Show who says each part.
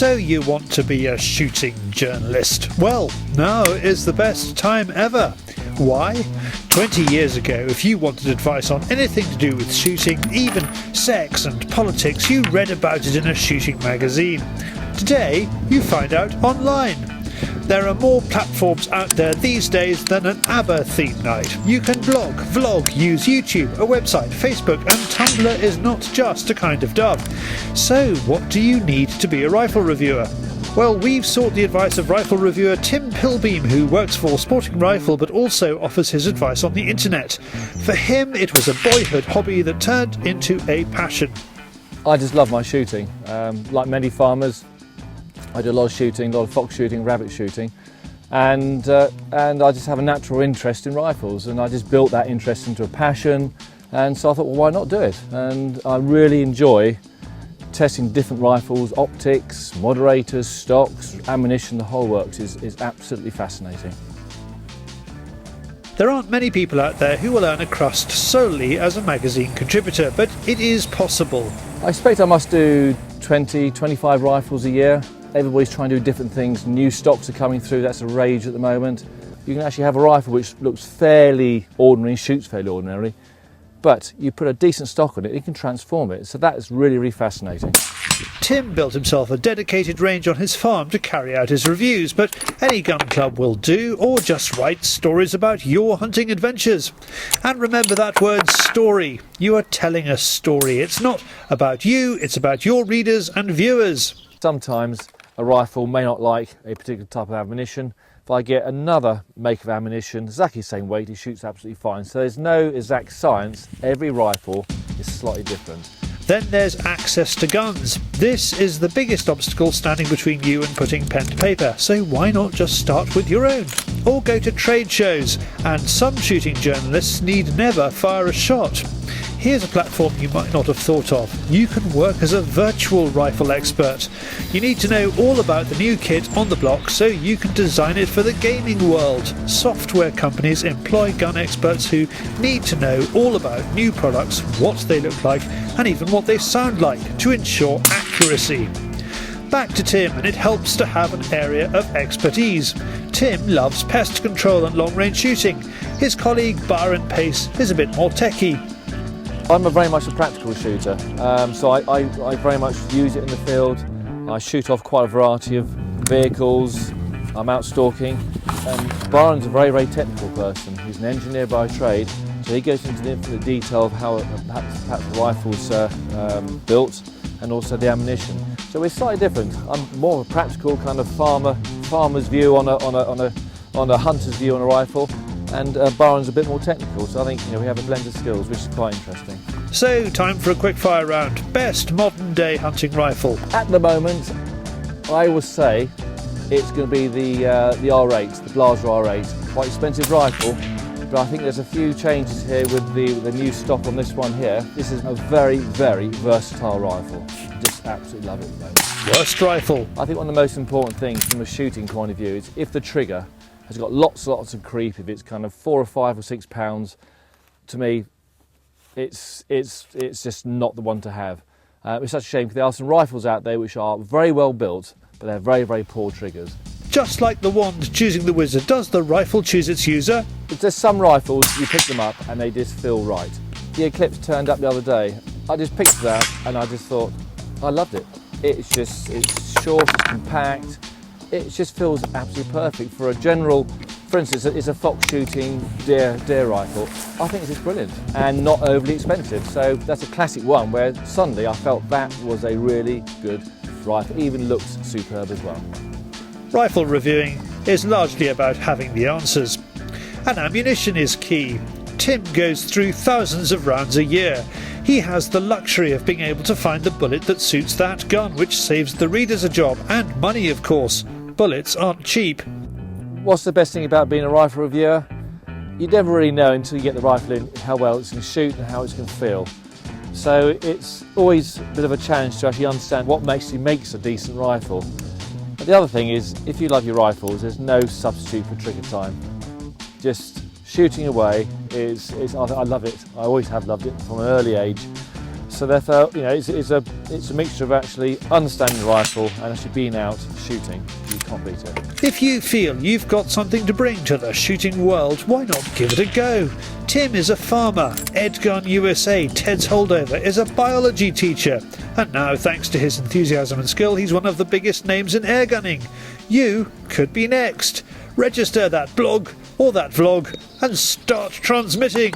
Speaker 1: So you want to be a shooting journalist? Well, now is the best time ever. Why? 20 years ago, if you wanted advice on anything to do with shooting, even sex and politics, you read about it in a shooting magazine. Today, you find out online. There are more platforms out there these days than an ABBA theme night. You can blog, vlog, use YouTube, a website, Facebook, and Tumblr is not just a kind of dove. So what do you need to be a rifle reviewer? Well, we've sought the advice of rifle reviewer Tim Pilbeam, who works for Sporting Rifle but also offers his advice on the internet. For him, it was a boyhood hobby that turned into a passion.
Speaker 2: I just love my shooting. Like many farmers, I do a lot of shooting, a lot of fox shooting, rabbit shooting, and I just have a natural interest in rifles, and I just built that interest into a passion, and so I thought, well, why not do it? And I really enjoy testing different rifles, optics, moderators, stocks, ammunition, the whole works is absolutely fascinating.
Speaker 1: There aren't many people out there who will earn a crust solely as a magazine contributor, but it is possible.
Speaker 2: I expect I must do 20, 25 rifles a year. Everybody's trying to do different things. New stocks are coming through, that's a rage at the moment. You can actually have a rifle which looks fairly ordinary, shoots fairly ordinary, but you put a decent stock on it, it can transform it. So that is really, really fascinating.
Speaker 1: Tim built himself a dedicated range on his farm to carry out his reviews, but any gun club will do, or just write stories about your hunting adventures. And remember that word story. You are telling a story. It's not about you, it's about your readers and viewers.
Speaker 2: Sometimes a rifle may not like a particular type of ammunition. If I get another make of ammunition, exactly the same weight, it shoots absolutely fine. So there's no exact science. Every rifle is slightly different.
Speaker 1: Then there's access to guns. This is the biggest obstacle standing between you and putting pen to paper, so why not just start with your own? Or go to trade shows, and some shooting journalists need never fire a shot. Here's a platform you might not have thought of. You can work as a virtual rifle expert. You need to know all about the new kit on the block so you can design it for the gaming world. Software companies employ gun experts who need to know all about new products, what they look like, and even what they sound like to ensure accuracy. Back to Tim, and it helps to have an area of expertise. Tim loves pest control and long-range shooting. His colleague Byron Pace is a bit more techie.
Speaker 2: I'm very much a practical shooter, so I very much use it in the field. I shoot off quite a variety of vehicles. I'm out stalking. Byron's a very, very technical person. He's an engineer by trade, so he goes into the detail of how perhaps the rifle's built and also the ammunition. So we're slightly different. I'm more of a practical kind of farmer's view on a hunter's view on a rifle. And Byron's a bit more technical, so I think we have a blend of skills, which is quite interesting.
Speaker 1: So, time for a quick fire round. Best modern day hunting rifle?
Speaker 2: At the moment, I would say it's going to be the R8, the Blaser R8. Quite expensive rifle, but I think there's a few changes here with the new stock on this one here. This is a very, very versatile rifle. Just absolutely love it at the moment.
Speaker 1: Worst rifle?
Speaker 2: I think one of the most important things from a shooting point of view is if the trigger has got lots of creep, if it's kind of 4 or 5 or 6 pounds, to me, it's just not the one to have. It's such a shame because there are some rifles out there which are very well built, but they're very, very poor triggers.
Speaker 1: Just like the wand choosing the wizard, does the rifle choose its user?
Speaker 2: There's some rifles, you pick them up and they just feel right. The Eclipse turned up the other day. I just picked it up and I just thought, I loved it. It's short, it's compact. It just feels absolutely perfect for a general, for instance, it's a fox shooting deer rifle. I think it's just brilliant and not overly expensive. So that's a classic one where suddenly I felt that was a really good rifle. It even looks superb as well.
Speaker 1: Rifle reviewing is largely about having the answers. And ammunition is key. Tim goes through thousands of rounds a year. He has the luxury of being able to find the bullet that suits that gun, which saves the readers a job and money, of course. Bullets aren't cheap.
Speaker 2: What's the best thing about being a rifle reviewer? You never really know until you get the rifle in how well it's going to shoot and how it's going to feel. So it's always a bit of a challenge to actually understand what makes a decent rifle. But the other thing is, if you love your rifles, there's no substitute for trigger time. Just shooting away I love it. I always have loved it from an early age. So therefore, you know, it's a mixture of actually understanding the rifle and actually being out shooting. You can't beat it.
Speaker 1: If you feel you've got something to bring to the shooting world, why not give it a go? Tim is a farmer, Edgun USA, Ted's holdover, is a biology teacher, and now thanks to his enthusiasm and skill he's one of the biggest names in airgunning. You could be next. Register that blog or that vlog and start transmitting.